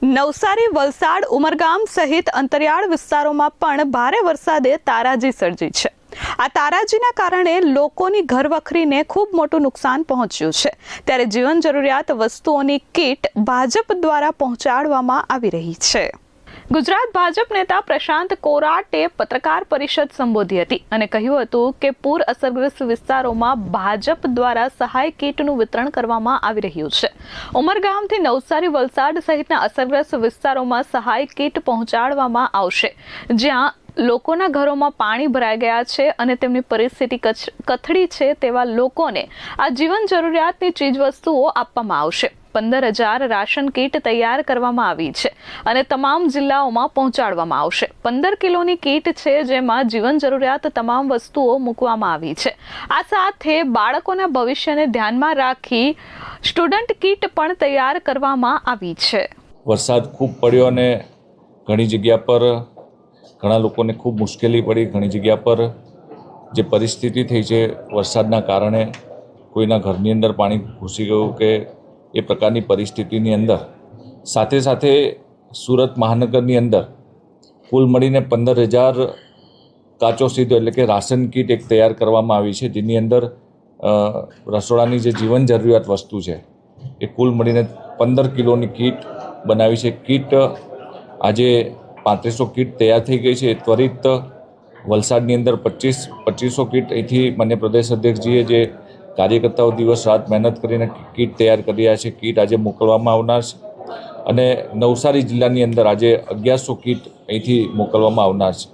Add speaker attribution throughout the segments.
Speaker 1: નવસારી, વલસાડ, ઉમરગામ સહિત અંતરિયાળ વિસ્તારોમાં પણ ભારે વરસાદે તારાજી સર્જી છે. આ તારાજીના કારણે લોકોની ઘરવખરીને ખૂબ મોટું નુકસાન પહોંચ્યું છે. ત્યારે જીવન જરૂરિયાત વસ્તુઓની કીટ ભાજપ દ્વારા પહોંચાડવામાં આવી રહી છે. ગુજરાત ભાજપ નેતા પ્રશાંત કોરાટે પત્રકાર પરિષદ સંબોધી હતી અને કહ્યું હતું કે પૂર અસરગ્રસ્ત વિસ્તારોમાં ભાજપ દ્વારા સહાય કીટનું વિતરણ કરવામાં આવી રહ્યું છે. ઉમરગામથી નવસારી, વલસાડ સહિતના અસરગ્રસ્ત વિસ્તારોમાં સહાય કીટ પહોંચાડવામાં આવશે, જ્યાં લોકોના ઘરોમાં પાણી ભરાઈ ગયા છે અને તેમની પરિસ્થિતિ કથળી છે તેવા લોકોને આ જીવન જરૂરિયાતની ચીજવસ્તુઓ આપવામાં આવશે. 15,000 રાશન કીટ તૈયાર કરવામાં આવી છે અને તમામ જિલ્લાઓમાં પહોંચાડવામાં આવશે. 15 કિલોની કીટ છે, જેમાં જીવન જરૂરિયાત તમામ વસ્તુઓ મૂકવામાં આવી છે. આ સાથે બાળકોના ભવિષ્યને ધ્યાનમાં રાખી સ્ટુડન્ટ કીટ પણ તૈયાર કરવામાં આવી છે.
Speaker 2: વરસાદ ખૂબ પડ્યો અને ઘણી જગ્યા પર ઘણા લોકોને ખૂબ મુશ્કેલી પડી. ઘણી જગ્યા પર જે પરિસ્થિતિ થઈ છે વરસાદના કારણે, કોઈના ઘરની અંદર પાણી ઘૂસી ગયું કે એ પ્રકારની પરિસ્થિતિની અંદર સાથે સાથે સુરત મહાનગરની અંદર કુલ મળીને 15,000 કાચો સીધો એટલે કે રાશન કીટ એક તૈયાર કરવામાં આવી છે, જેની અંદર રસોડાની જે જીવન જરૂરિયાત વસ્તુ છે એ કુલ મળીને 15 કિલોની કીટ બનાવી છે. કીટ આજે 3500 કીટ તૈયાર થઈ ગઈ છે. ત્વરિત વલસાડની અંદર 2500 કીટ અહીંથી માન્ય પ્રદેશ અધ્યક્ષજીએ જે કાર્યકર્તાઓ દિવસ રાત મહેનત કરીને કીટ તૈયાર કરી રહ્યા છે, કીટ આજે મોકલવામાં આવનાર છે. અને નવસારી જિલ્લાની અંદર આજે 1100 કીટ અહીંથી મોકલવામાં આવનાર છે.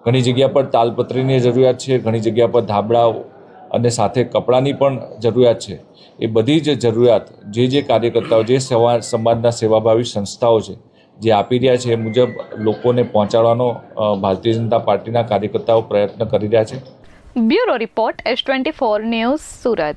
Speaker 2: ઘણી જગ્યા પર તાલપત્રીની જરૂરિયાત છે, ઘણી જગ્યા પર ધાબળાઓ અને સાથે કપડાની પણ જરૂરિયાત છે. એ બધી જ જરૂરિયાત જે કાર્યકર્તાઓ, જે સમાજના સેવાભાવી સંસ્થાઓ છે જે આપી રહ્યા છે, એ મુજબ લોકોને પહોંચાડવાનો ભારતીય જનતા પાર્ટીના કાર્યકર્તાઓ પ્રયત્ન કરી રહ્યા છે.
Speaker 1: Bureau report S24 news, Surat.